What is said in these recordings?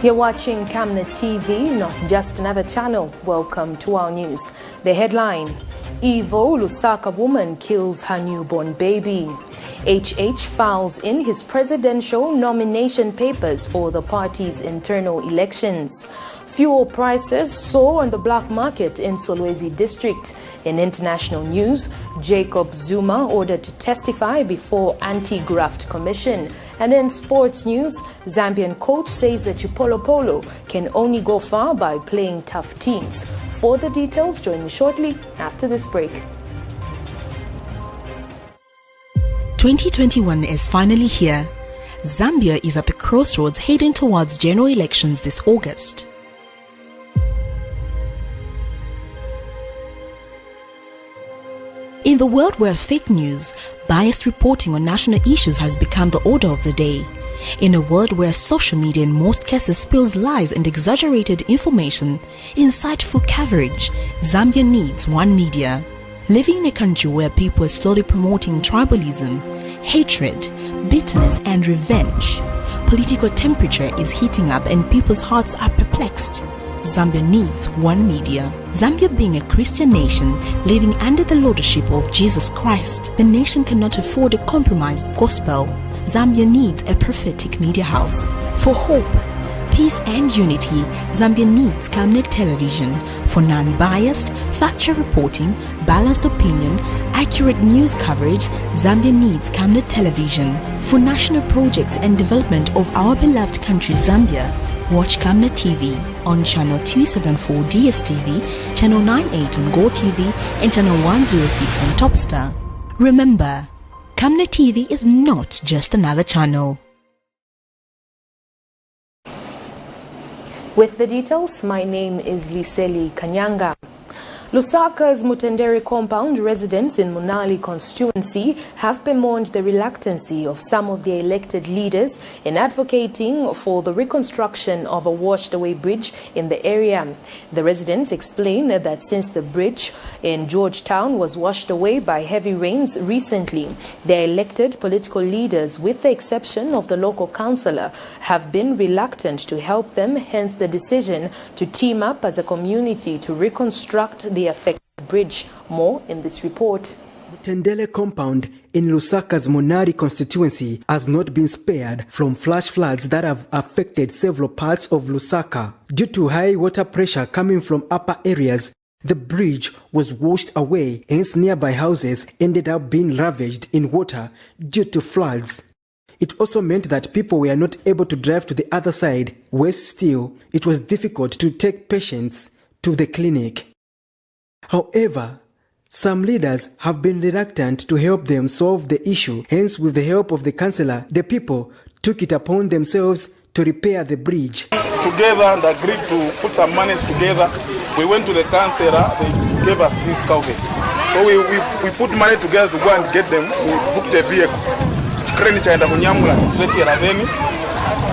You're watching Camnet TV, not just another channel. Welcome to our news. The headline: Evil LUSAKA woman kills her newborn baby. HH files in his presidential nomination papers for the party's internal elections. Fuel prices soar on the black market in Solwezi district. In international news, Jacob Zuma ordered to testify before Anti-GRAFT Commission. And in sports news, Zambian coach says that CHIPOLOPOLO can only go far by playing tough teams. For the details, join me shortly after this break. 2021 is finally here. Zambia is at the crossroads heading towards general elections this August. In the world where fake news, biased reporting on national issues has become the order of the day, in a world where social media in most cases spills lies and exaggerated information, insightful coverage, Zambia needs one media. Living in a country where people are slowly promoting tribalism, hatred, bitterness and revenge, political temperature is heating up and people's hearts are perplexed. Zambia needs one media. Zambia being a Christian nation living under the lordship of Jesus Christ, the nation cannot afford a compromised gospel. Zambia needs a prophetic media house. For hope, peace and unity, Zambia needs Camnet television. For non-biased, factual reporting, balanced opinion, accurate news coverage, Zambia needs Camnet television. For national projects and development of our beloved country Zambia, watch Camnet TV on channel 274 DSTV, channel 98 on Go TV and channel 106 on Topstar. Remember, Camnet TV is not just another channel. With the details, my name is Liseli Kanyanga. Lusaka's Mutendere compound residents in Munali constituency have bemoaned the reluctancy of some of their elected leaders in advocating for the reconstruction of a washed-away bridge in the area. The residents explain that since the bridge in Georgetown was washed away by heavy rains recently, their elected political leaders, with the exception of the local councillor, have been reluctant to help them, hence the decision to team up as a community to reconstruct the affected bridge. More in this report. Mutendere compound in Lusaka's Munari constituency has not been spared from flash floods that have affected several parts of Lusaka. Due to high water pressure coming from upper areas, the bridge was washed away, hence nearby houses ended up being ravaged in water due to floods. It also meant that people were not able to drive to the other side. Worse still, it was difficult to take patients to the clinic. However, some leaders have been reluctant to help them solve the issue. Hence, with the help of the councillor, the people took it upon themselves to repair the bridge. Together and agreed to put some money together. We went to the councillor, they gave us these culverts. So we put money together to go and get them. We booked a vehicle.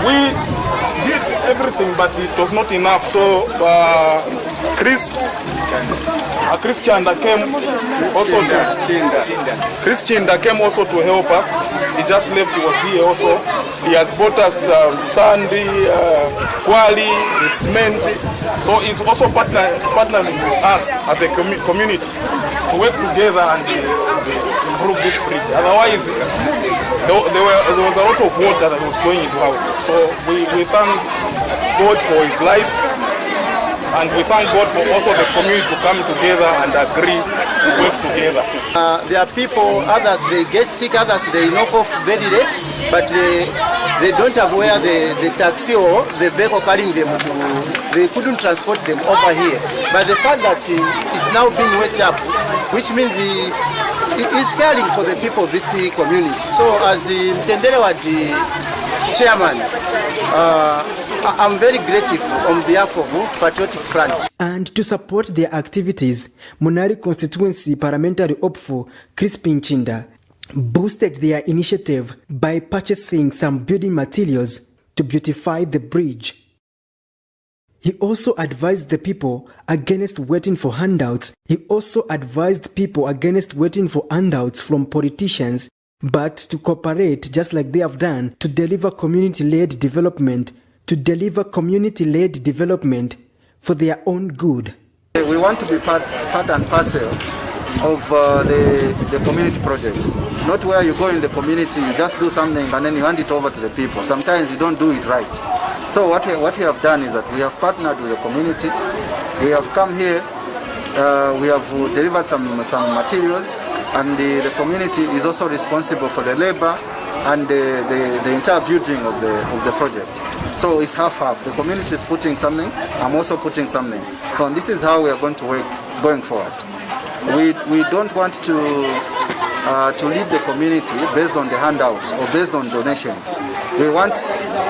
We did everything, but it was not enough. So Chris Chinda came also to help us. He just left, he was here also. He has bought us sandy, quali, cement. So he's also partnering with us as a community to work together and improve this bridge. Otherwise, there was a lot of water that was going into houses. So we thank God for his life. And we thank God for also the community to come together and agree to work together. There are people, others they get sick, others they knock off very late, but they don't have where the taxi or the vehicle carrying them to, they couldn't transport them over here. But the fact that it's now being wet up, which means it is caring for the people of this community. So as the Mutendere chairman, I'm very grateful on behalf of Patriotic Front. And to support their activities, Munari constituency parliamentary hopeful Crispin Chinda boosted their initiative by purchasing some building materials to beautify the bridge. He also advised the people against waiting for handouts. He also advised people against waiting for handouts from politicians, but to cooperate just like they have done to deliver community-led development to deliver community-led development for their own good. We want to be part and parcel of the community projects. Not where you go in the community, you just do something and then you hand it over to the people. Sometimes you don't do it right. So what we have done is that we have partnered with the community. We have come here, we have delivered some materials, and the community is also responsible for the labor and the entire building of the project. So it's half-half. The community is putting something, I'm also putting something. So this is how we are going to work going forward. We don't want to lead the community based on the handouts or based on donations. We want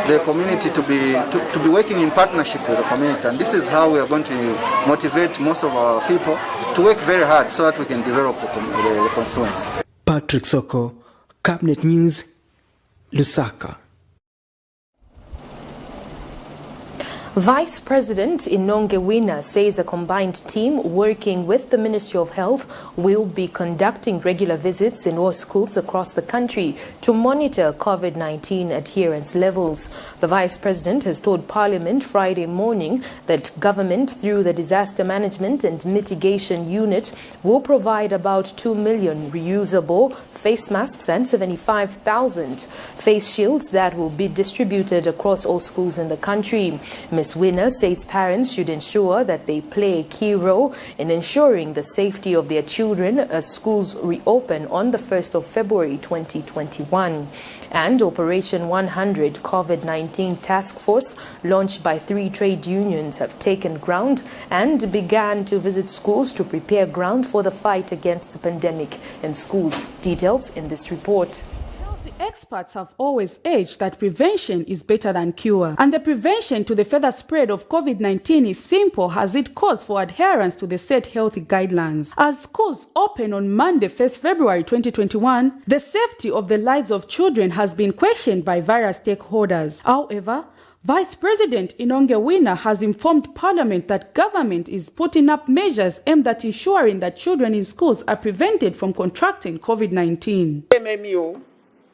the community to be working in partnership with the community, and this is how we are going to motivate most of our people to work very hard so that we can develop the constituency. Patrick Soko, Camnet News, Lusaka. Vice President Inongewina says a combined team working with the Ministry of Health will be conducting regular visits in all schools across the country to monitor COVID-19 adherence levels. The Vice President has told Parliament Friday morning that government, through the Disaster Management and Mitigation Unit, will provide about 2 million reusable face masks and 75,000 face shields that will be distributed across all schools in the country. Ms. Winner says parents should ensure that they play a key role in ensuring the safety of their children as schools reopen on the 1st of February 2021. And Operation 100 COVID-19 Task Force, launched by 3 trade unions, have taken ground and began to visit schools to prepare ground for the fight against the pandemic in schools. Details in this report. Experts have always urged that prevention is better than cure, and the prevention to the further spread of COVID-19 is simple as it calls for adherence to the set health guidelines. As schools open on Monday, 1st February 2021, the safety of the lives of children has been questioned by various stakeholders. However, Vice President Inongewina has informed Parliament that government is putting up measures aimed at ensuring that children in schools are prevented from contracting COVID-19. MMU,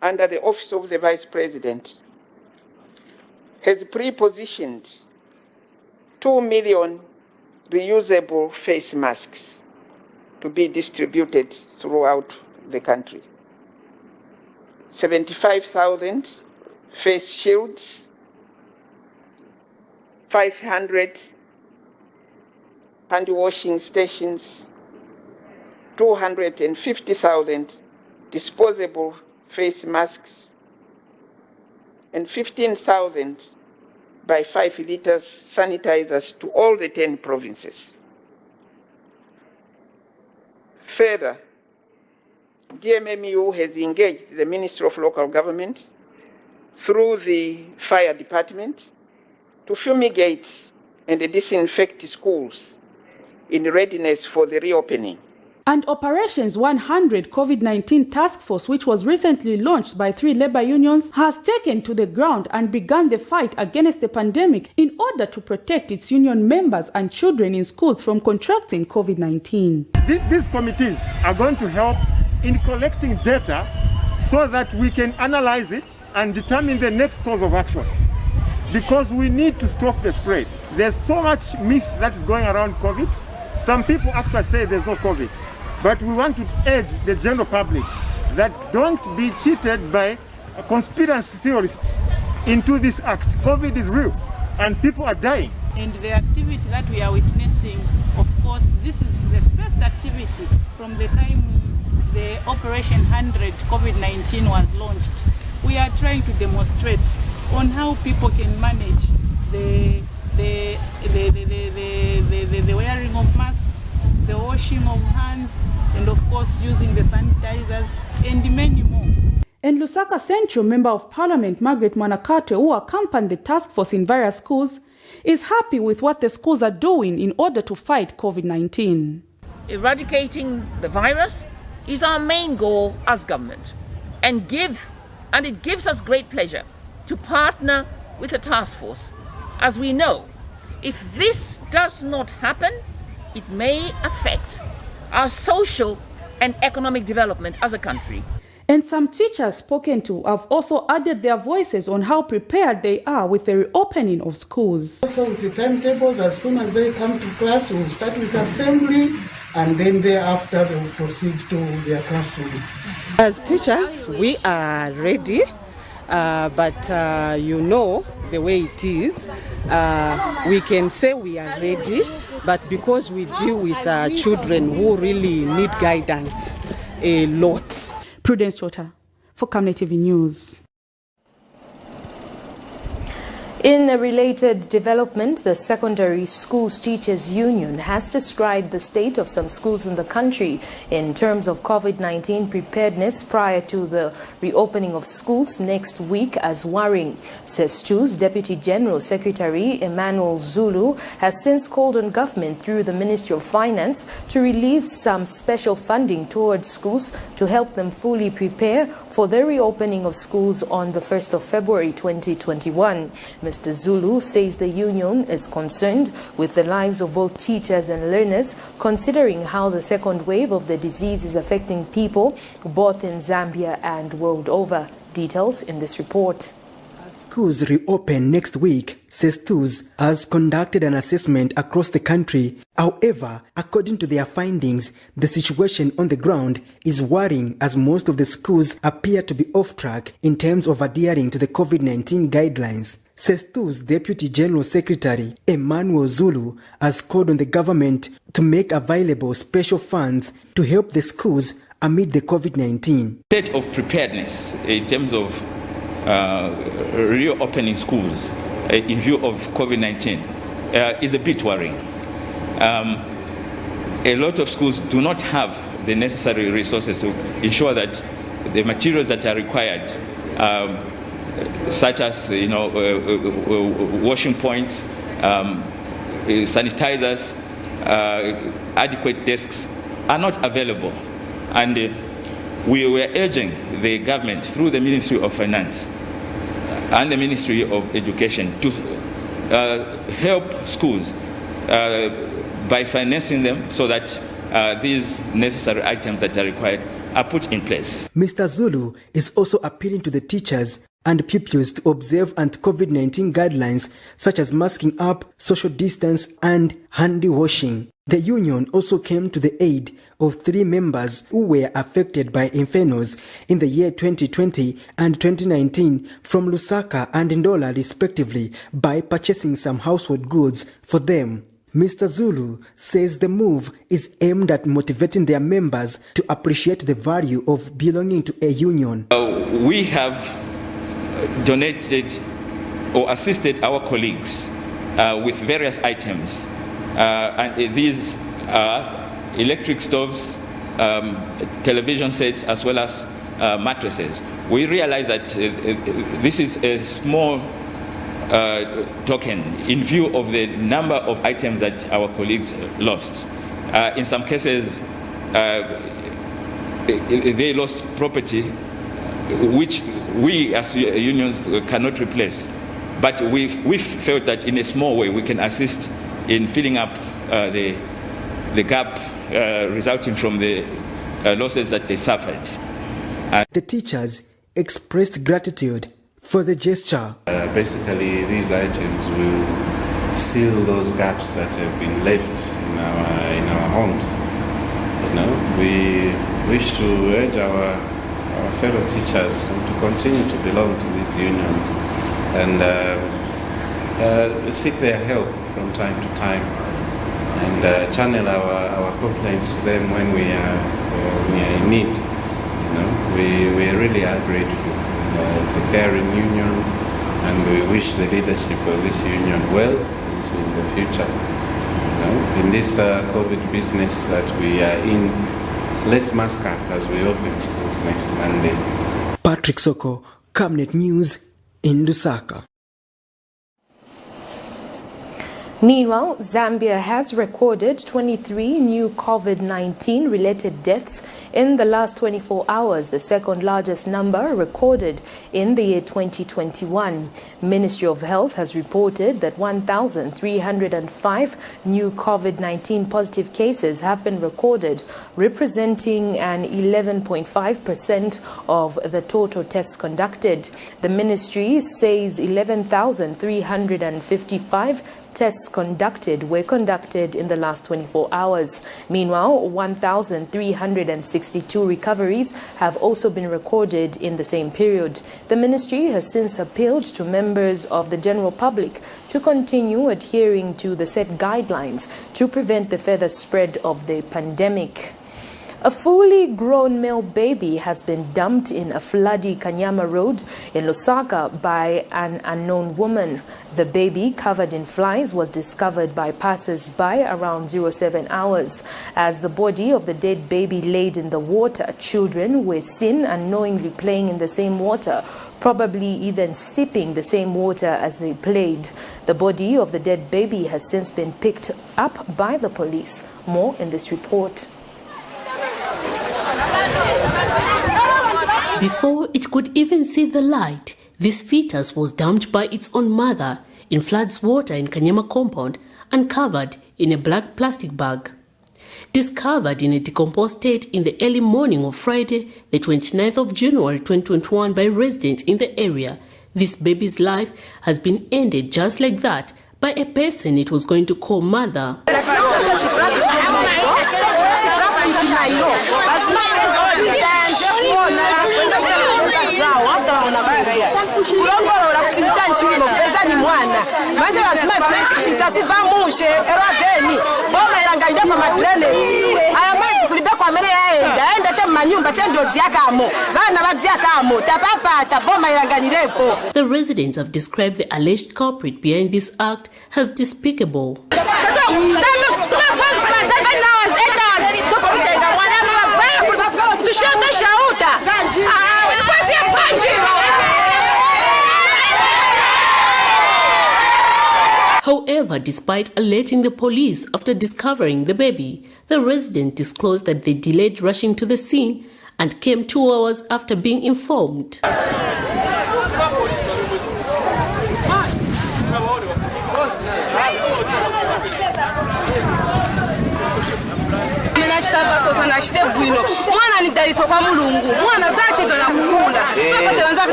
under the Office of the Vice President, has pre-positioned 2 million reusable face masks to be distributed throughout the country. 75,000 face shields, 500 hand washing stations, 250,000 disposable face masks, and 15,000 by 5 liters sanitizers to all the 10 provinces. Further, DMMU has engaged the Ministry of Local Government through the Fire Department to fumigate and disinfect schools in readiness for the reopening. And Operations 100 COVID-19 Task Force, which was recently launched by 3 labor unions, has taken to the ground and begun the fight against the pandemic in order to protect its union members and children in schools from contracting COVID-19. These committees are going to help in collecting data so that we can analyze it and determine the next course of action. Because we need to stop the spread. There's so much myth that is going around COVID. Some people actually say there's no COVID. But we want to urge the general public that don't be cheated by conspiracy theorists into this act. COVID is real and people are dying. And the activity that we are witnessing, of course, this is the first activity from the time the Operation 100 COVID-19 was launched. We are trying to demonstrate on how people can manage the wearing of masks, the washing of hands, and of course using the sanitizers, and many more. And Lusaka Central Member of Parliament Margaret Manakato, who accompanied the task force in various schools, is happy with what the schools are doing in order to fight COVID-19. Eradicating the virus is our main goal as government, and it gives us great pleasure to partner with the task force, as we know if this does not happen, it may affect our social and economic development as a country. And some teachers spoken to have also added their voices on how prepared they are with the reopening of schools. Also with the timetables, as soon as they come to class, we'll start with assembly, and then thereafter they will proceed to their classrooms. As teachers, we are ready, but you know the way it is. We can say we are ready, but because we deal with children who really need guidance a lot. Prudence Chota for Camnet TV News. In a related development, the Secondary Schools Teachers Union has described the state of some schools in the country in terms of COVID-19 preparedness prior to the reopening of schools next week as worrying. CESTU's Deputy General Secretary Emmanuel Zulu has since called on government through the Ministry of Finance to release some special funding towards schools to help them fully prepare for the reopening of schools on the 1st of February 2021. Mr. Zulu says the union is concerned with the lives of both teachers and learners, considering how the second wave of the disease is affecting people both in Zambia and world over. Details in this report. As schools reopen next week, CESTUS has conducted an assessment across the country. However, according to their findings, the situation on the ground is worrying as most of the schools appear to be off track in terms of adhering to the COVID-19 guidelines. CESTU's Deputy General Secretary Emmanuel Zulu has called on the government to make available special funds to help the schools amid the COVID-19. State of preparedness in terms of reopening schools in view of COVID-19 is a bit worrying. A lot of schools do not have the necessary resources to ensure that the materials that are required, such as washing points, sanitizers, adequate desks, are not available. And we were urging the government through the Ministry of Finance and the Ministry of Education to help schools by financing them so that these necessary items that are required are put in place. Mr. Zulu is also appealing to the teachers and pupils to observe anti-COVID-19 guidelines such as masking up, social distance, and hand washing. The union also came to the aid of 3 members who were affected by infernos in the year 2020 and 2019 from Lusaka and Ndola respectively by purchasing some household goods for them. Mr. Zulu says the move is aimed at motivating their members to appreciate the value of belonging to a union. We have donated or assisted our colleagues with various items, and these are electric stoves, television sets, as well as mattresses. We realize that this is a small token in view of the number of items that our colleagues lost. In some cases, they lost property which we as unions cannot replace. But we felt that in a small way we can assist in filling up the gap resulting from the losses that they suffered. The teachers expressed gratitude for the gesture. Basically, these items will seal those gaps that have been left in our homes. We wish to urge our fellow teachers to continue to belong to these unions and seek their help from time to time and channel our complaints to them when we are in need. We really are grateful. It's a caring union, and we wish the leadership of this union well into the future. In this COVID business that we are in, let's mask up as we open schools next Monday. Patrick Soko, Camnet News in Lusaka. Meanwhile, Zambia has recorded 23 new COVID-19 related deaths in the last 24 hours, the second largest number recorded in the year 2021. Ministry of Health has reported that 1,305 new COVID-19 positive cases have been recorded, representing an 11.5% of the total tests conducted. The ministry says 11,355 tests were conducted in the last 24 hours. Meanwhile, 1,362 recoveries have also been recorded in the same period. The ministry has since appealed to members of the general public to continue adhering to the set guidelines to prevent the further spread of the pandemic. A fully grown male baby has been dumped in a floody Kanyama road in Lusaka by an unknown woman. The baby, covered in flies, was discovered by passers-by around 07 hours. As the body of the dead baby laid in the water, children were seen unknowingly playing in the same water, probably even sipping the same water as they played. The body of the dead baby has since been picked up by the police. More in this report. Before it could even see the light, this fetus was dumped by its own mother in floods water in Kanyama compound and covered in a black plastic bag. Discovered in a decomposed state in the early morning of Friday, the 29th of January 2021 by residents in the area, this baby's life has been ended just like that by a person it was going to call mother. The residents have described the alleged culprit behind this act as despicable. However, despite alerting the police after discovering the baby, the resident disclosed that they delayed rushing to the scene and came 2 hours after being informed.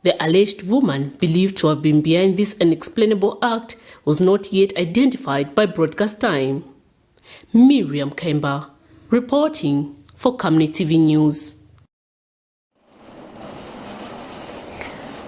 The alleged woman, believed to have been behind this unexplainable act, was not yet identified by broadcast time. Miriam Kemba, reporting for Camnet TV News.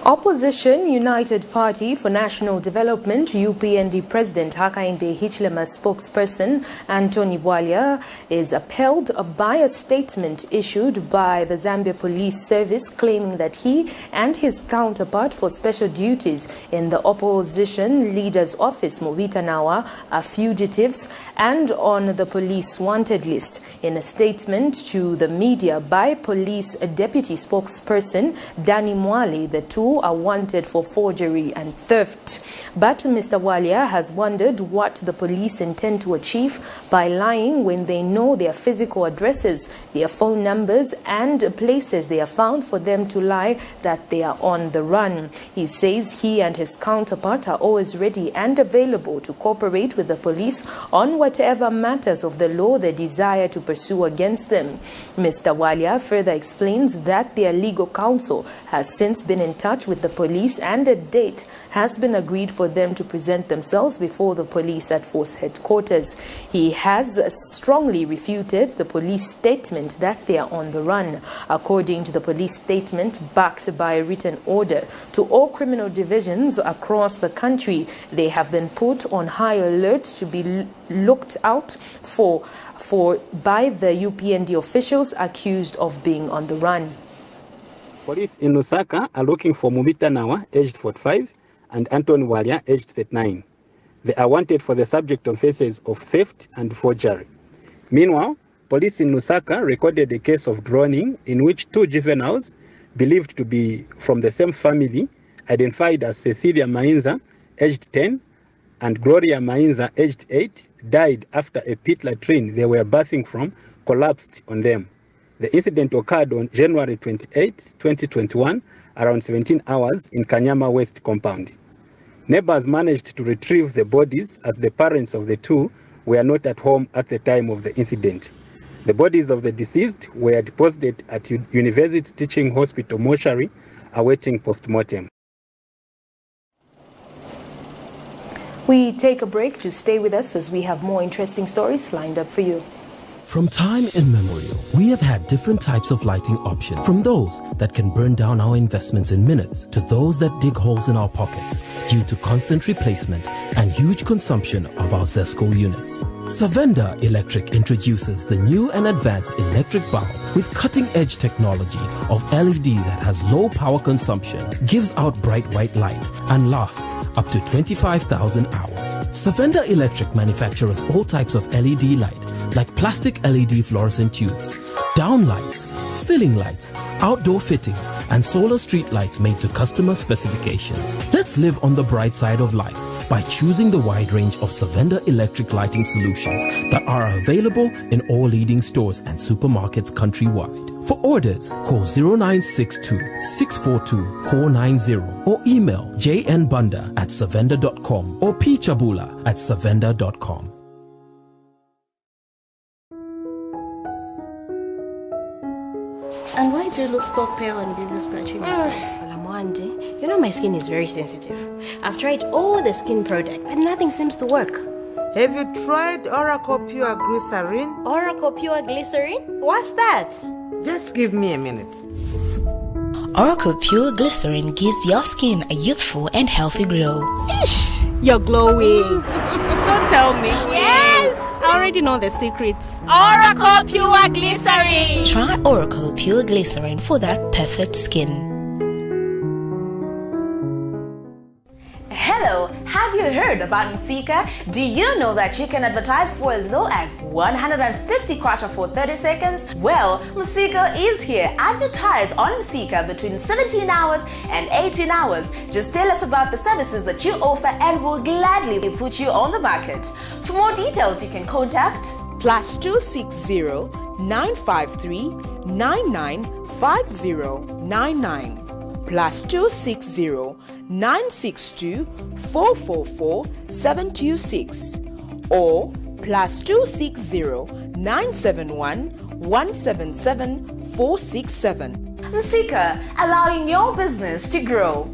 Opposition United Party for National Development UPND President Hakainde Hichilema's spokesperson Anthony Bwalya is upheld by a statement issued by the Zambia Police Service claiming that he and his counterpart for special duties in the opposition leader's office, Movita Nawa, are fugitives and on the police wanted list. In a statement to the media by police deputy spokesperson Danny Mwali, the two are wanted for forgery and theft. But Mr. Bwalya has wondered what the police intend to achieve by lying when they know their physical addresses, their phone numbers and places they are found for them to lie that they are on the run. He says he and his counterpart are always ready and available to cooperate with the police on whatever matters of the law they desire to pursue against them. Mr. Bwalya further explains that their legal counsel has since been in touch with the police and a date has been agreed for them to present themselves before the police at force headquarters. He has strongly refuted the police statement that they are on the run. According to the police statement, backed by a written order to all criminal divisions across the country, they have been put on high alert to be looked out for by the UPND officials accused of being on the run. Police in Lusaka are looking for Movita Nawa, aged 45, and Anthony Bwalya, aged 39. They are wanted for the subject offences of theft and forgery. Meanwhile, police in Lusaka recorded a case of drowning in which 2 juveniles, believed to be from the same family, identified as Cecilia Mainza, aged 10, and Gloria Mainza, aged 8, died after a pit latrine they were bathing from collapsed on them. The incident occurred on January 28, 2021, around 17 hours in Kanyama West compound. Neighbors managed to retrieve the bodies as the parents of the 2 were not at home at the time of the incident. The bodies of the deceased were deposited at University Teaching Hospital mortuary awaiting post-mortem. We take a break to stay with us as we have more interesting stories lined up for you. From time immemorial, we have had different types of lighting options, from those that can burn down our investments in minutes to those that dig holes in our pockets due to constant replacement and huge consumption of our ZESCO units. Savenda Electric introduces the new and advanced electric bulb with cutting-edge technology of LED that has low power consumption, gives out bright white light, and lasts up to 25,000 hours. Savenda Electric manufactures all types of LED light, like plastic LED fluorescent tubes, down lights, ceiling lights, outdoor fittings, and solar street lights made to customer specifications. Let's live on the bright side of life by choosing the wide range of Savenda electric lighting solutions that are available in all leading stores and supermarkets countrywide. For orders, call 0962-642-490 or email jnbunda@savenda.com or pchabula@savenda.com. And why do you look so pale and busy scratching yourself? Well, Amwandi, you know my skin is very sensitive. I've tried all the skin products and nothing seems to work. Have you tried Oracle Pure Glycerin? Oracle Pure Glycerin? What's that? Just give me a minute. Oracle Pure Glycerin gives your skin a youthful and healthy glow. Ish, you're glowing. Don't tell me. Yes! I already know the secrets. Oracle Pure Glycerin! Try Oracle Pure Glycerin for that perfect skin. Hello, have you heard about Musika? Do you know that you can advertise for as low as 150 kwacha for 30 seconds? Well, Musika is here. Advertise on Musika between 17 hours and 18 hours. Just tell us about the services that you offer and we'll gladly put you on the market. For more details, you can contact +260 953 995099. +260 962 444 726 or +260 971 177 467. Musika, allowing your business to grow.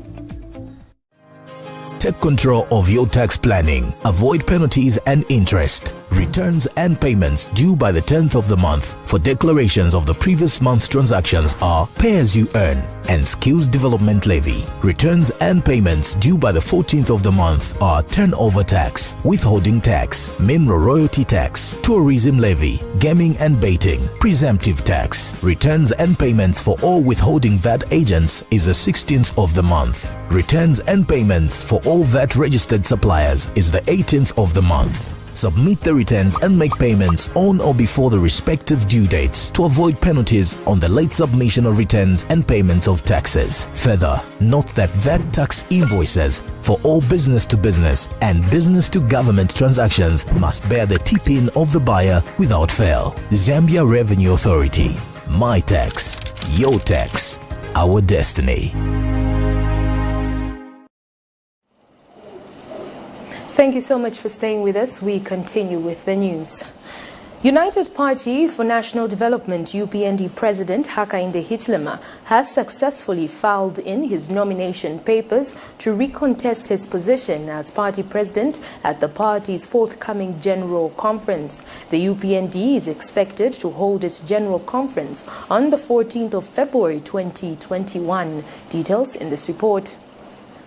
Take control of your tax planning. Avoid penalties and interest. Returns and payments due by the 10th of the month for declarations of the previous month's transactions are pay as you earn and skills development levy. Returns and payments due by the 14th of the month are turnover tax, withholding tax, mineral royalty tax, tourism levy, gaming and baiting, presumptive tax. Returns and payments for all withholding VAT agents is the 16th of the month. Returns and payments for all VAT registered suppliers is the 18th of the month. Submit the returns and make payments on or before the respective due dates to avoid penalties on the late submission of returns and payments of taxes. Further, note that VAT tax invoices for all business-to-business and business-to-government transactions must bear the TPIN of the buyer without fail. Zambia Revenue Authority. My tax, your tax, our destiny. Thank you so much for staying with us. We continue with the news. United Party for National Development UPND President Hakainde Hichilema has successfully filed in his nomination papers to recontest his position as party president at the party's forthcoming general conference. The UPND is expected to hold its general conference on the 14th of February 2021. Details in this report.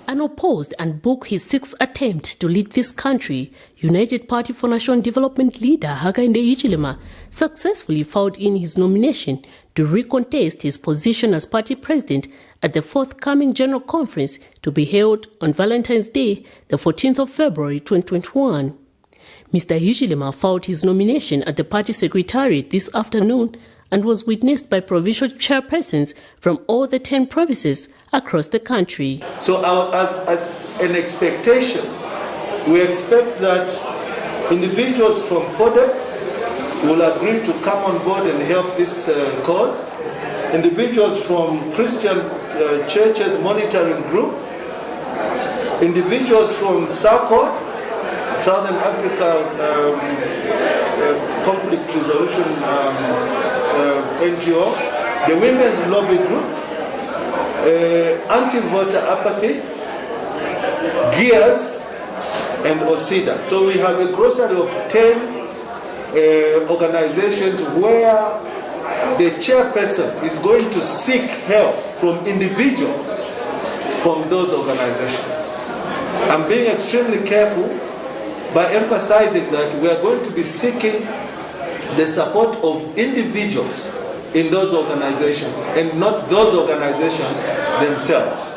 Unopposed and booked his sixth attempt to lead this country, United Party for National Development leader Hakainde Hichilema successfully filed in his nomination to recontest his position as party president at the forthcoming General Conference to be held on Valentine's Day, the 14th of February 2021. Mr. Hichilema filed his nomination at the party secretariat this afternoon and was witnessed by provincial chairpersons from all the 10 provinces across the country. So as an expectation, we expect that individuals from FODEP will agree to come on board and help this cause. Individuals from Christian Churches Monitoring Group, individuals from SACOR, Southern Africa Conflict Resolution NGO, the Women's Lobby Group, Anti-Voter Apathy, GEARS, and OSIDA. So we have a grocery of 10 organizations where the chairperson is going to seek help from individuals from those organizations. I'm being extremely careful by emphasizing that we are going to be seeking the support of individuals in those organizations and not those organizations themselves.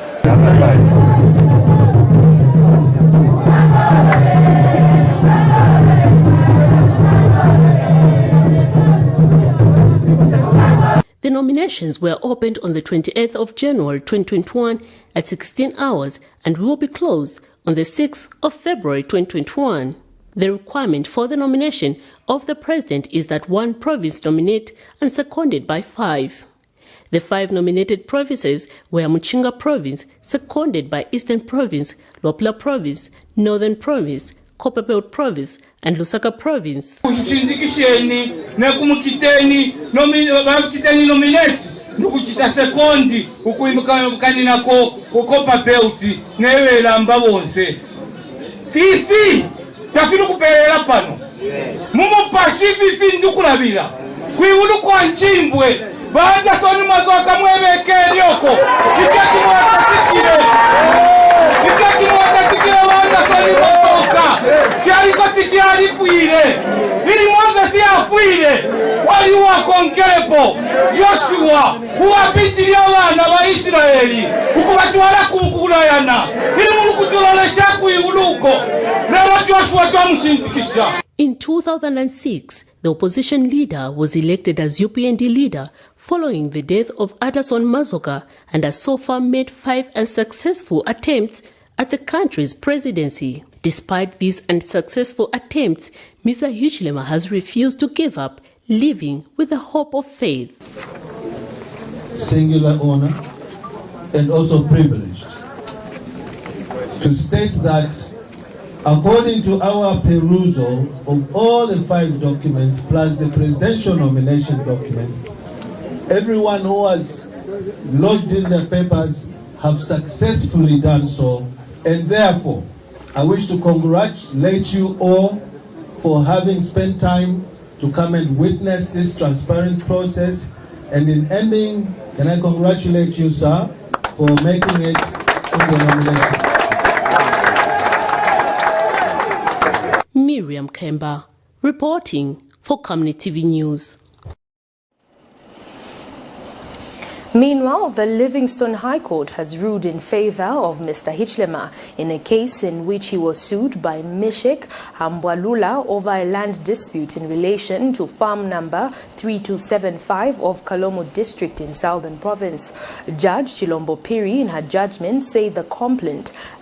The nominations were opened on the 28th of January 2021 at 16 hours and will be closed on the 6th of February 2021. The requirement for the nomination of the president is that one province nominate and seconded by 5. The 5 nominated provinces were Muchinga Province, seconded by Eastern Province, Lopla Province, Northern Province, Copperbelt Province, and Lusaka Province. Nukuchita sekondi ukuimukana ko ukopa belti newela mbabonse ifi tafiru kuperera pano mumu pashifi fi ndukulabira kwiulu kwa nchimbwe baza soni mazoka mwebekeri yoko ikati mwatatikire baza soni mazoka kiali koti kiali fuire ili mwanza si afuire wali wakonkepo Joshua uwapitiria abana ba Isiraeli ukubatwala kunkulayana ili mulukutulolesha kuibuluko lero Joshua twamushindikisha. In 2006, the opposition leader was elected as UPND leader following the death of Atterson Mazoka and has so far made 5 unsuccessful attempts at the country's presidency. Despite these unsuccessful attempts, Mr. Hichilema has refused to give up, living with the hope of faith. Singular honor and also privileged to state that according to our perusal of all the 5 documents plus the presidential nomination document, everyone who has lodged in the papers have successfully done so, and therefore I wish to congratulate you all for having spent time to come and witness this transparent process. And in ending, can I congratulate you, sir, for making it in the nomination. Miriam Kemba, reporting for Camnet TV News. Meanwhile, the Livingstone High Court has ruled in favor of Mr. Hichilema in a case in which he was sued by Mishek Hambwalula over a land dispute in relation to farm number 3275 of Kalomo district in Southern Province. Judge Chilombo Piri, in her judgment, said the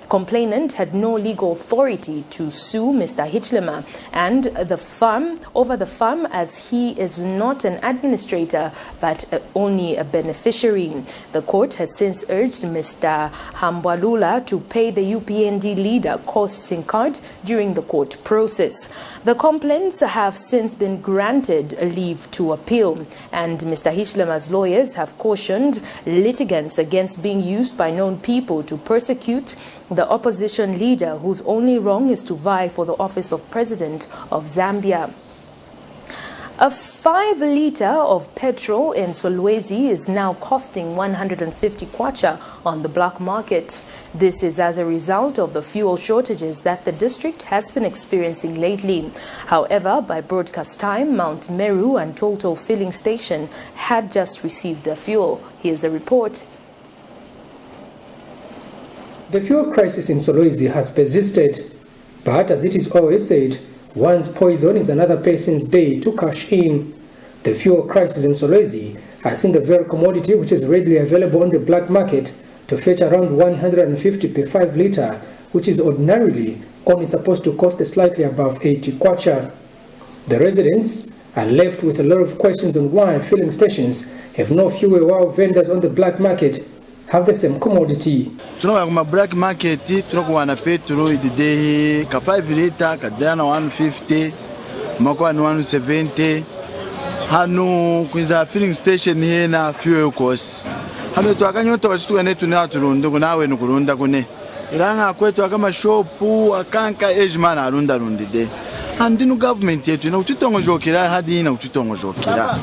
complainant had no legal authority to sue Mr. Hichilema and the farm as he is not an administrator but only a beneficiary. The court has since urged Mr. Hambwalula to pay the UPND leader costs incurred during the court process. The complaints have since been granted a leave to appeal, and Mr. Hichilema's lawyers have cautioned litigants against being used by known people to persecute the opposition leader whose only wrong is to vie for the office of President of Zambia. A 5 litre of petrol in Solwezi is now costing 150 kwacha on the black market. This is as a result of the fuel shortages that the district has been experiencing lately. However, by broadcast time, Mount Meru and Total filling station had just received their fuel. Here's a report. The fuel crisis in Solwezi has persisted, but as it is always said, one's poison is another person's day to cash in. The fuel crisis in Solwezi has seen the very commodity which is readily available on the black market to fetch around 150 per 5 litre, which is ordinarily only supposed to cost slightly above 80 kwacha. The residents are left with a lot of questions on why filling stations have no fuel while vendors on the black market have the same commodity. Tunakuwa kuma black market, tunakuwa na petrol idide ka 5 litre ka dana 150, makwa ni 170. Hanu kwiza filling station here na fuel cost. Hanu twakanyota wasitu wenetu ni aturundu kunawe nukurunda kune. Iranga kwetu akama shopu akanka ejimana arunda rundide. Andinu government yetu na uchitongo jokira hadi na uchitongo jokira.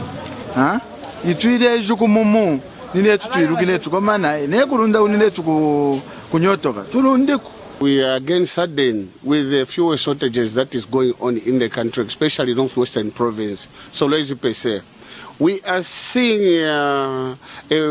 Ha? Itwire ejuku mumu nile tutuirukile tukomana ne kurunda unile kunyotoka. Turunde. We are again saddened with the fuel shortages that is going on in the country, especially northwestern province, Solwezi per se. We are seeing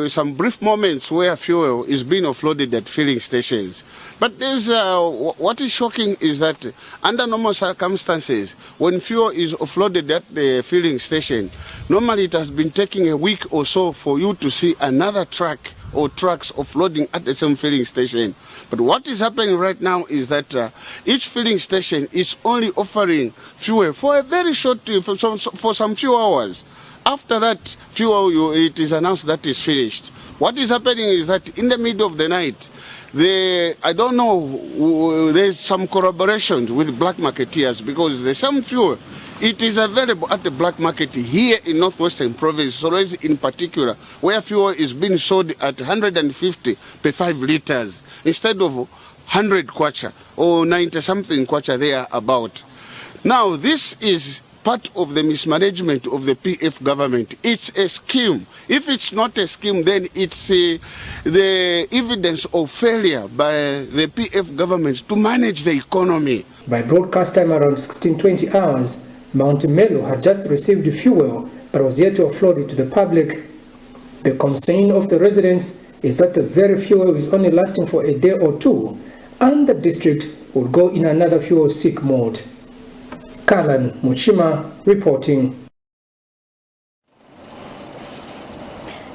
some brief moments where fuel is being offloaded at filling stations. But there's, what is shocking is that under normal circumstances, when fuel is offloaded at the filling station, normally it has been taking a week or so for you to see another truck or trucks offloading at the same filling station. But what is happening right now is that each filling station is only offering fuel for a very short, for some few hours. After that fuel, it is announced that is finished. What is happening is that in the middle of the night, I don't know, there's some corroboration with black marketeers because the same fuel, it is available at the black market here in northwestern province, Solwezi in particular, where fuel is being sold at 150 per 5 litres instead of 100 kwacha or 90-something kwacha there about. Now, this is part of the mismanagement of the PF government. It's a scheme. If it's not a scheme, then it's the evidence of failure by the PF government to manage the economy. By broadcast time around 16:20 hours, Mount Melo had just received fuel but was yet to offload it to the public. The concern of the residents is that the very fuel is only lasting for a day or two, and the district will go in another fuel-seek mode. Kalan Muchima reporting.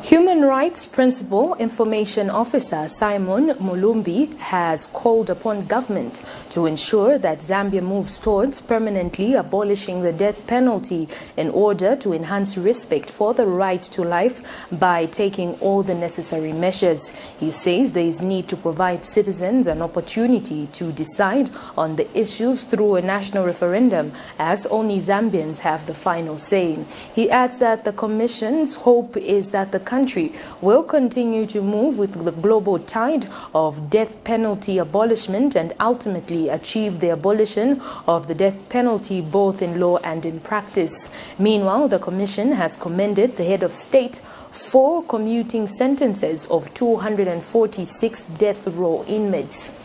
Human Rights Principal Information Officer Simon Mulumbi has called upon government to ensure that Zambia moves towards permanently abolishing the death penalty in order to enhance respect for the right to life by taking all the necessary measures. He says there is need to provide citizens an opportunity to decide on the issues through a national referendum, as only Zambians have the final say. He adds that the Commission's hope is that the country will continue to move with the global tide of death penalty abolishment and ultimately achieve the abolition of the death penalty both in law and in practice. Meanwhile, the Commission has commended the head of state for commuting sentences of 246 death row inmates.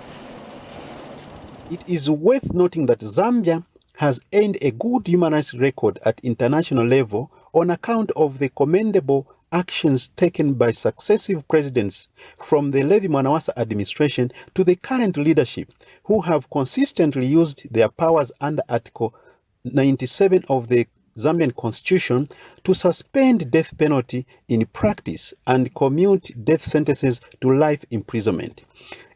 It is worth noting that Zambia has earned a good human rights record at international level on account of the commendable actions taken by successive presidents from the Levi Mwanawasa administration to the current leadership, who have consistently used their powers under Article 97 of the Zambian Constitution to suspend death penalty in practice and commute death sentences to life imprisonment.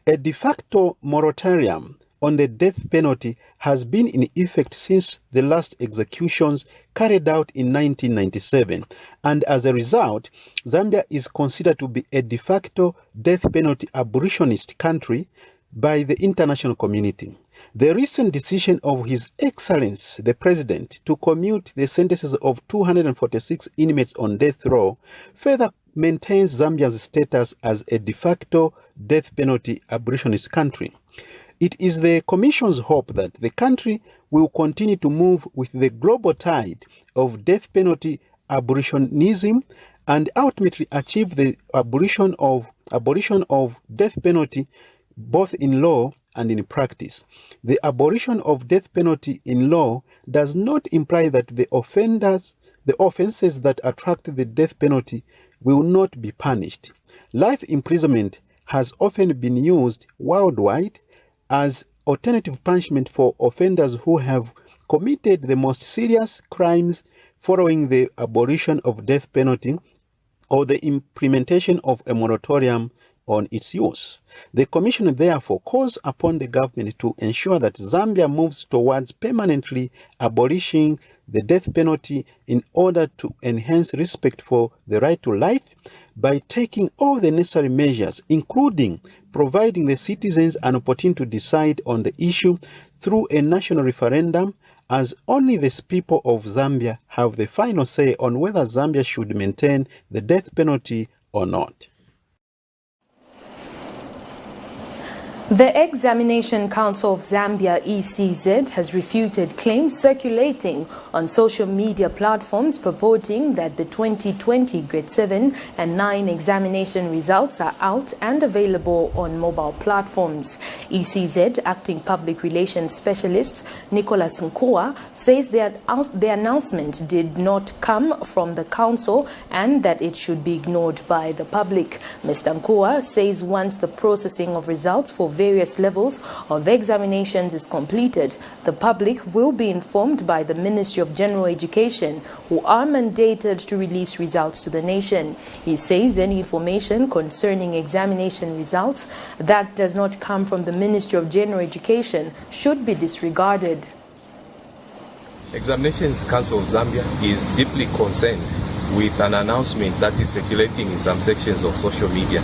A de facto moratorium on the death penalty has been in effect since the last executions carried out in 1997, and as a result, Zambia is considered to be a de facto death penalty abolitionist country by the international community. The recent decision of His Excellency the President to commute the sentences of 246 inmates on death row further maintains Zambia's status as a de facto death penalty abolitionist country. It is the Commission's hope that the country will continue to move with the global tide of death penalty abolitionism and ultimately achieve the abolition of death penalty both in law and in practice. The abolition of death penalty in law does not imply that the offenses that attract the death penalty will not be punished. Life imprisonment has often been used worldwide as alternative punishment for offenders who have committed the most serious crimes following the abolition of death penalty or the implementation of a moratorium on its use. The Commission therefore calls upon the government to ensure that Zambia moves towards permanently abolishing the death penalty in order to enhance respect for the right to life by taking all the necessary measures, including providing the citizens an opportunity to decide on the issue through a national referendum, as only the people of Zambia have the final say on whether Zambia should maintain the death penalty or not. The Examination Council of Zambia, ECZ, has refuted claims circulating on social media platforms purporting that the 2020 Grade 7 and 9 examination results are out and available on mobile platforms. ECZ Acting Public Relations Specialist Nicholas Nkua says the announcement did not come from the council and that it should be ignored by the public. Mr. Nkua says once the processing of results for various levels of examinations is completed, the public will be informed by the Ministry of General Education, who are mandated to release results to the nation. He says any information concerning examination results that does not come from the Ministry of General Education should be disregarded. Examinations Council of Zambia is deeply concerned with an announcement that is circulating in some sections of social media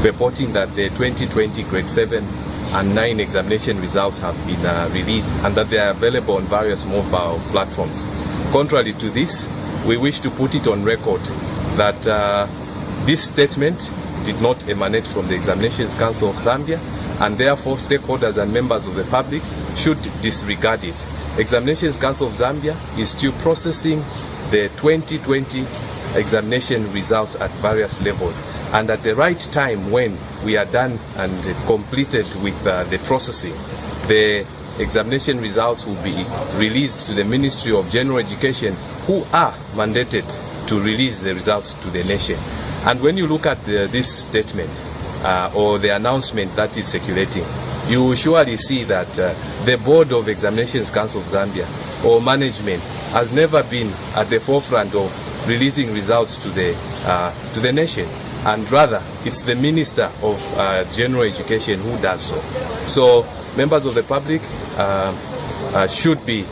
reporting that the 2020 Grade 7 and 9 examination results have been released and that they are available on various mobile platforms. Contrary to this, we wish to put it on record that this statement did not emanate from the Examinations Council of Zambia, and therefore stakeholders and members of the public should disregard it. Examinations Council of Zambia is still processing the 2020 examination results at various levels, and at the right time, when we are done and completed with the processing, the examination results will be released to the Ministry of General Education, who are mandated to release the results to the nation. And when you look at this statement or the announcement that is circulating, you will surely see that the Board of Examinations Council of Zambia or management has never been at the forefront of releasing results to the nation, and rather it's the Minister of General Education who does so. So members of the public should be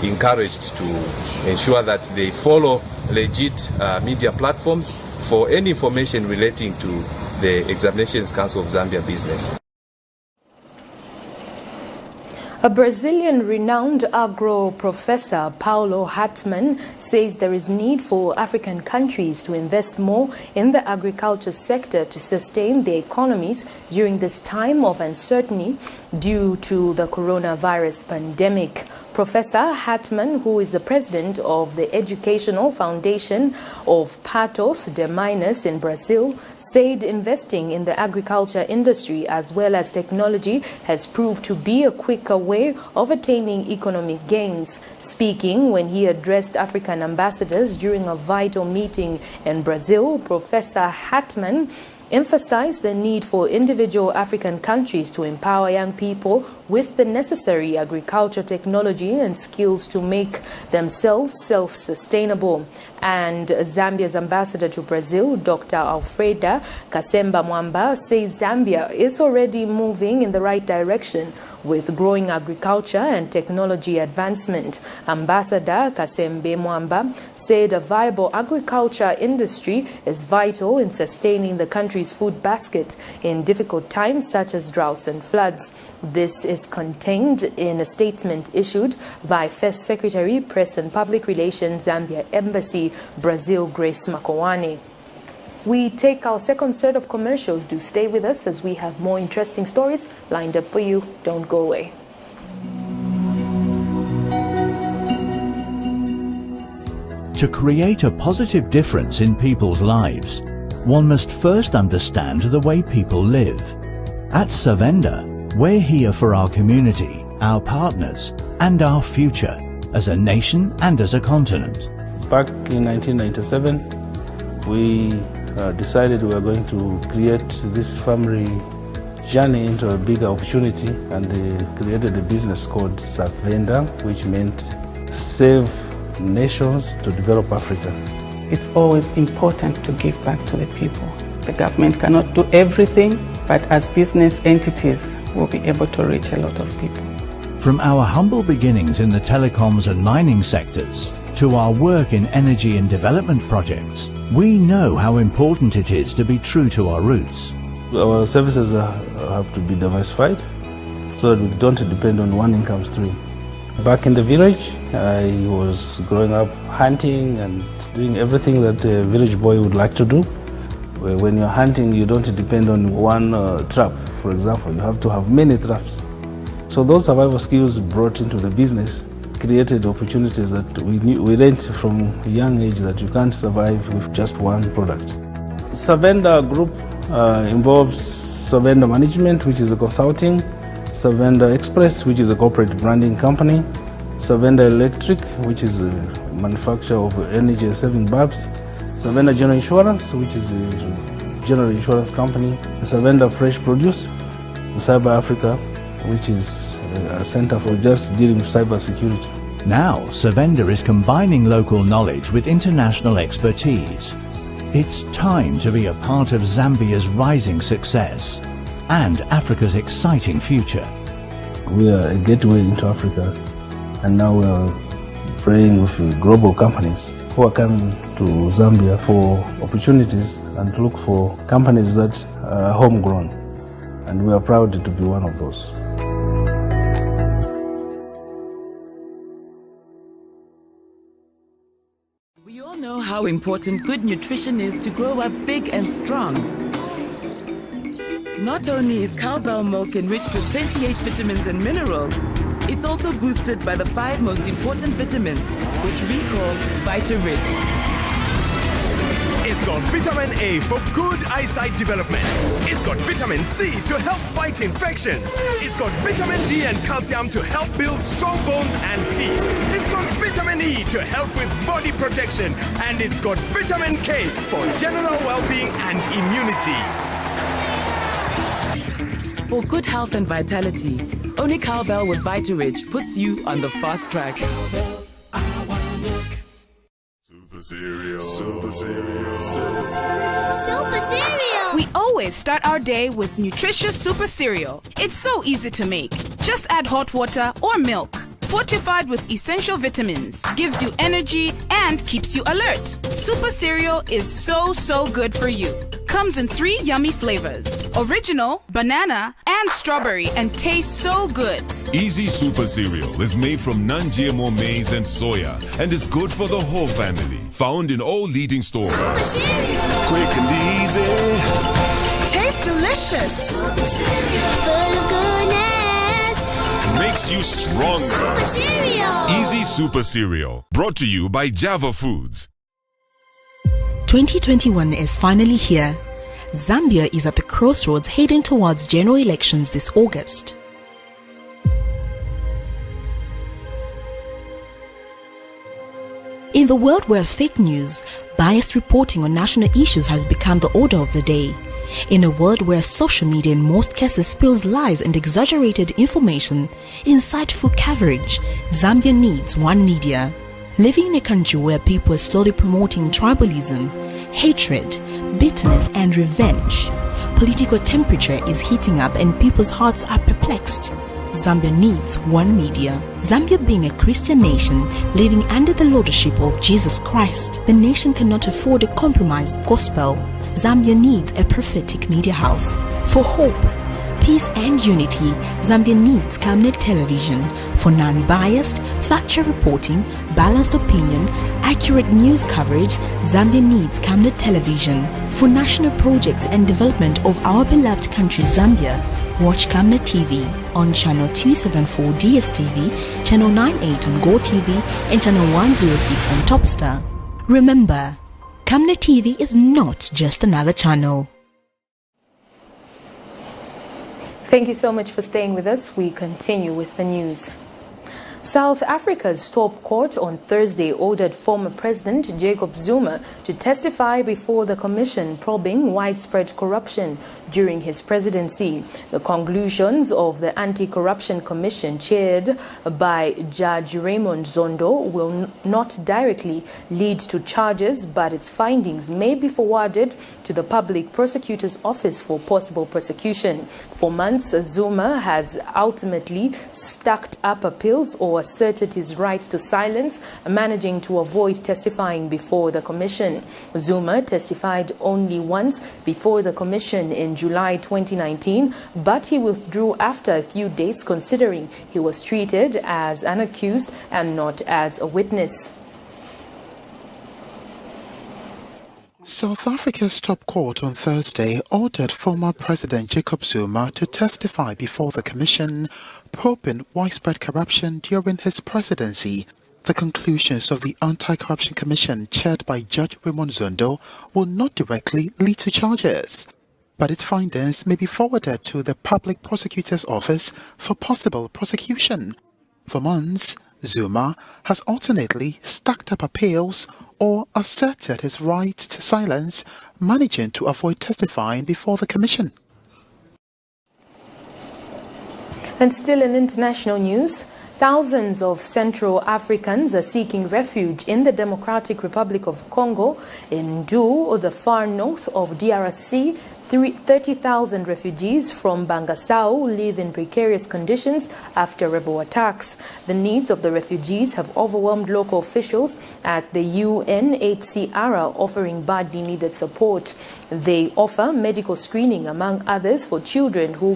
encouraged to ensure that they follow legit media platforms for any information relating to the Examinations Council of Zambia business. A Brazilian renowned agro professor, Paulo Hartmann, says there is need for African countries to invest more in the agriculture sector to sustain their economies during this time of uncertainty due to the coronavirus pandemic. Professor Hartmann, who is the president of the Educational Foundation of Patos de Minas in Brazil, said investing in the agriculture industry as well as technology has proved to be a quicker way of attaining economic gains. Speaking when he addressed African ambassadors during a vital meeting in Brazil, Professor Hartmann emphasized the need for individual African countries to empower young people with the necessary agriculture technology and skills to make themselves self-sustainable. And Zambia's ambassador to Brazil, Dr. Alfreda Kasemba Mwamba, says Zambia is already moving in the right direction with growing agriculture and technology advancement. Ambassador Kasembe Mwamba said a viable agriculture industry is vital in sustaining the country's food basket in difficult times such as droughts and floods. This is contained in a statement issued by First Secretary, Press and Public Relations, Zambia Embassy, Brazil, Grace Makowane. We take our second set of commercials. Do stay with us as we have more interesting stories lined up for you. Don't go away. To create a positive difference in people's lives, one must first understand the way people live. At Savenda, we're here for our community, our partners, and our future as a nation and as a continent. Back in 1997, we decided we were going to create this family journey into a bigger opportunity, and created a business called Savenda, which meant Save Nations to Develop Africa. It's always important to give back to the people. The government cannot do everything, but as business entities, we'll be able to reach a lot of people. From our humble beginnings in the telecoms and mining sectors to our work in energy and development projects, we know how important it is to be true to our roots. Our services have to be diversified so that we don't depend on one income stream. Back in the village, I was growing up hunting and doing everything that a village boy would like to do. When you're hunting, you don't depend on one trap, for example. You have to have many traps. So those survival skills brought into the business created opportunities that we learned from a young age that you can't survive with just one product. Savenda Group involves Savenda Management, which is a consulting, Savenda Express, which is a corporate branding company, Savenda Electric, which is a manufacturer of energy-saving bulbs, Savenda General Insurance, which is a general insurance company, Savenda Fresh Produce, Cyber Africa, which is a center for just dealing with cyber security. Now, Savenda is combining local knowledge with international expertise. It's time to be a part of Zambia's rising success and Africa's exciting future. We are a gateway into Africa, and now we are praying with global companies who are coming to Zambia for opportunities and to look for companies that are homegrown, and we are proud to be one of those. We all know how important good nutrition is to grow up big and strong. Not only is cowbell milk enriched with 28 vitamins and minerals, it's also boosted by the 5 most important vitamins, which we call Vita-Rich. It's got vitamin A for good eyesight development. It's got vitamin C to help fight infections. It's got vitamin D and calcium to help build strong bones and teeth. It's got vitamin E to help with body protection. And it's got vitamin K for general well-being and immunity. For good health and vitality, only cowbell with Vita-Rich puts you on the fast track. Super cereal. Super cereal. Super cereal! We always start our day with nutritious super cereal. It's so easy to make. Just add hot water or milk. Fortified with essential vitamins, gives you energy and keeps you alert. Super cereal is so good for you. Comes in 3 yummy flavors: original, banana, and strawberry, and tastes so good. Easy Super Cereal is made from non-GMO maize and soya and is good for the whole family. Found in all leading stores. Quick and easy. Tastes delicious. Full of goodness. Makes you stronger. Super Cereal. Easy Super Cereal. Brought to you by Java Foods. 2021 is finally here. Zambia is at the crossroads heading towards general elections this August. In the world where fake news, biased reporting on national issues has become the order of the day, in a world where social media in most cases spills lies and exaggerated information, insightful coverage, Zambia needs one media. Living in a country where people are slowly promoting tribalism, hatred, bitterness and revenge, political temperature is heating up and people's hearts are perplexed. Zambia needs one media. Zambia being a Christian nation living under the lordship of Jesus Christ, the nation cannot afford a compromised gospel. Zambia needs a prophetic media house. For hope, peace and unity, Zambia needs Camnet television for non-biased, factual reporting, balanced opinion, accurate news coverage. Zambia needs Camnet television for national projects and development of our beloved country Zambia. Watch Camnet TV on channel 274 DSTV, channel 98 on Go TV, and channel 106 on Topstar. Remember, Camnet TV is not just another channel. Thank you so much for staying with us. We continue with the news. South Africa's top court on Thursday ordered former President Jacob Zuma to testify before the commission probing widespread corruption during his presidency. The conclusions of the Anti-Corruption Commission, chaired by Judge Raymond Zondo, will not directly lead to charges, but its findings may be forwarded to the Public Prosecutor's Office for possible prosecution. For months, Zuma has ultimately stacked up appeals or asserted his right to silence, managing to avoid testifying before the commission. Zuma testified only once before the commission in July 2019, but he withdrew after a few days, considering he was treated as an accused and not as a witness. South Africa's top court on Thursday ordered former President Jacob Zuma to testify before the commission probing widespread corruption during his presidency. The conclusions of the Anti-Corruption Commission, chaired by Judge Raymond Zondo, will not directly lead to charges, but its findings may be forwarded to the Public Prosecutor's Office for possible prosecution. For months, Zuma has alternately stacked up appeals or asserted his right to silence, managing to avoid testifying before the commission. And still in international news, thousands of Central Africans are seeking refuge in the Democratic Republic of Congo in Ndou, the far north of DRC. 30,000 refugees from Bangassou live in precarious conditions after rebel attacks. The needs of the refugees have overwhelmed local officials at the UNHCR, offering badly needed support. They offer medical screening, among others, for children who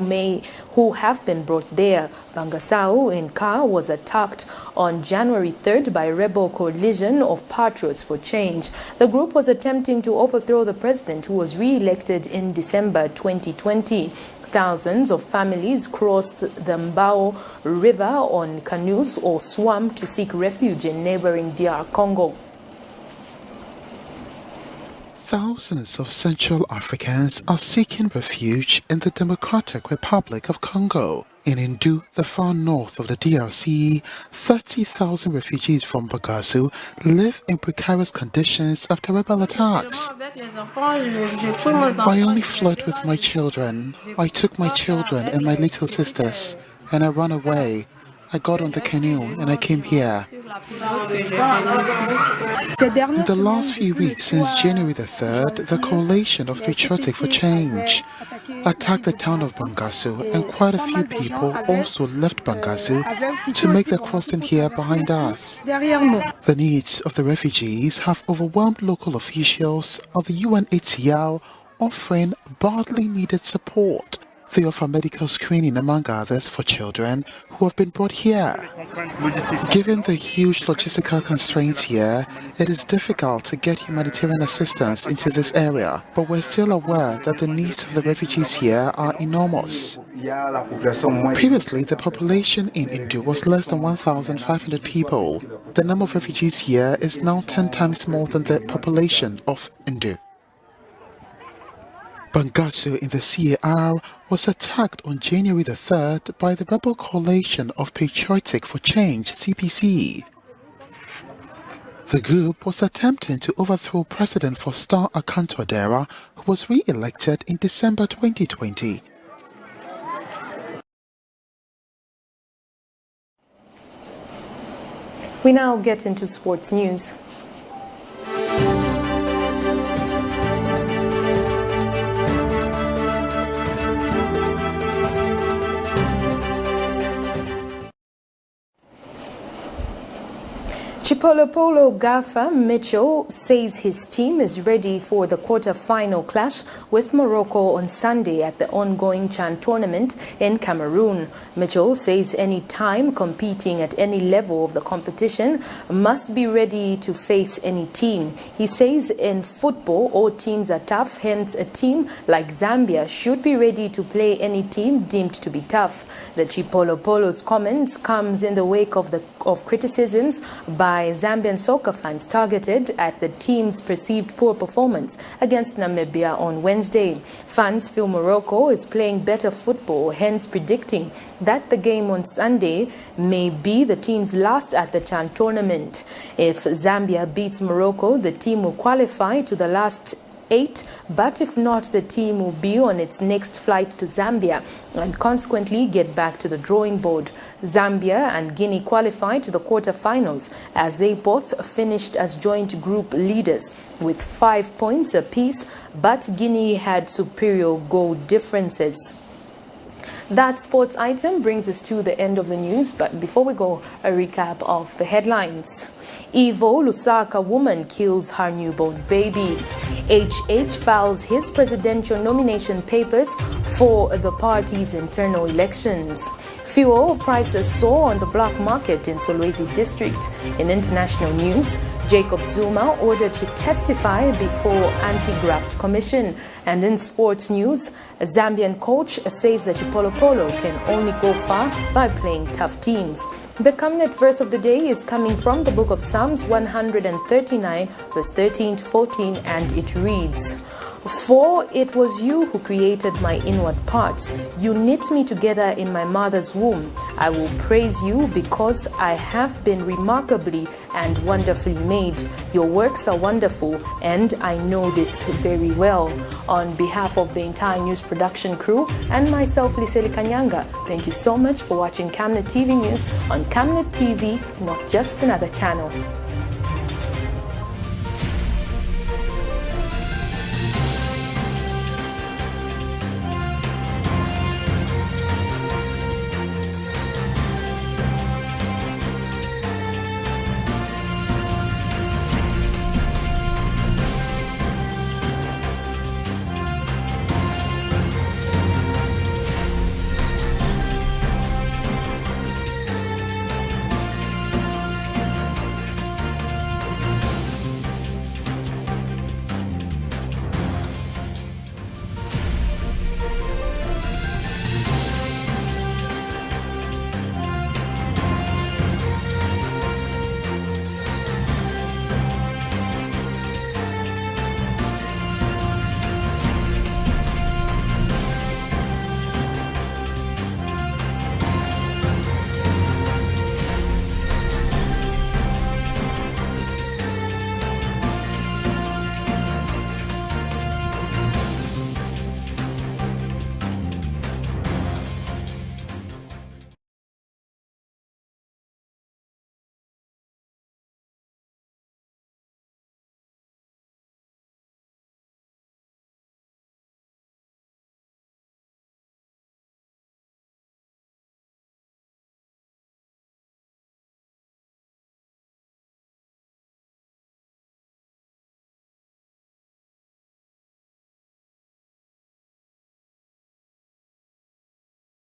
have been brought there. Bangassou in Ka was attacked on January 3rd by a rebel coalition of Patriots for Change. The group was attempting to overthrow the president, who was re-elected in December 2020. Thousands of families crossed the Mbao River on canoes or swam to seek refuge in neighboring DR Congo. Thousands of Central Africans are seeking refuge in the Democratic Republic of Congo. In Ndou, the far north of the DRC, 30,000 refugees from Bangassou live in precarious conditions after rebel attacks. I only fled with my children. I took my children and my little sisters, and I ran away. I got on the canoe and I came here. In the last few weeks, since January the 3rd, the Coalition of Patriotic for Change attacked the town of Bangassou, and quite a few people also left Bangassou to make their crossing here behind us. The needs of the refugees have overwhelmed local officials of the UNHCR, offering badly needed support. They offer medical screening, among others, for children who have been brought here. Given the huge logistical constraints here, it is difficult to get humanitarian assistance into this area, but we're still aware that the needs of the refugees here are enormous. Previously, the population in Ndou was less than 1,500 people. The number of refugees here is now 10 times more than the population of Ndou. Bangassou in the CAR was attacked on January the 3rd by the rebel coalition of Patriotic for Change, CPC. The group was attempting to overthrow President Faustin Archange, who was re-elected in December 2020. We now get into sports news. Chipolopolo gaffer Mitchell says his team is ready for the quarter-final clash with Morocco on Sunday at the ongoing Chan tournament in Cameroon. Mitchell says any time competing at any level of the competition must be ready to face any team. He says in football, all teams are tough, hence a team like Zambia should be ready to play any team deemed to be tough. The Chipolopolo's comments comes in the wake of criticisms by by Zambian soccer fans targeted at the team's perceived poor performance against Namibia on Wednesday. Fans feel Morocco is playing better football, hence predicting that the game on Sunday may be the team's last at the CHAN tournament. If Zambia beats Morocco, the team will qualify to the last 8, but if not, the team will be on its next flight to Zambia and consequently get back to the drawing board. Zambia and Guinea qualified to the quarterfinals as they both finished as joint group leaders with 5 points apiece, but Guinea had superior goal differences. That sports item brings us to the end of the news, but before we go, a recap of the headlines. Evil Lusaka woman kills her newborn baby. HH files his presidential nomination papers for the party's internal elections. Fuel prices soar on the black market in Solwezi district. In international news, Jacob Zuma ordered to testify before Anti-GRAFT Commission. And in sports news, a Zambian coach says that Chipolopolo can only go far by playing tough teams. The Camnet verse of the day is coming from the book of Psalms 139, verse 13 to 14, and it reads, "For it was you who created my inward parts. You knit me together in my mother's womb. I will praise you because I have been remarkably and wonderfully made. Your works are wonderful, and I know this very well." On behalf of the entire news production crew and myself, Liseli Kanyanga, thank you so much for watching Camnet TV News on Camnet TV, not just another channel.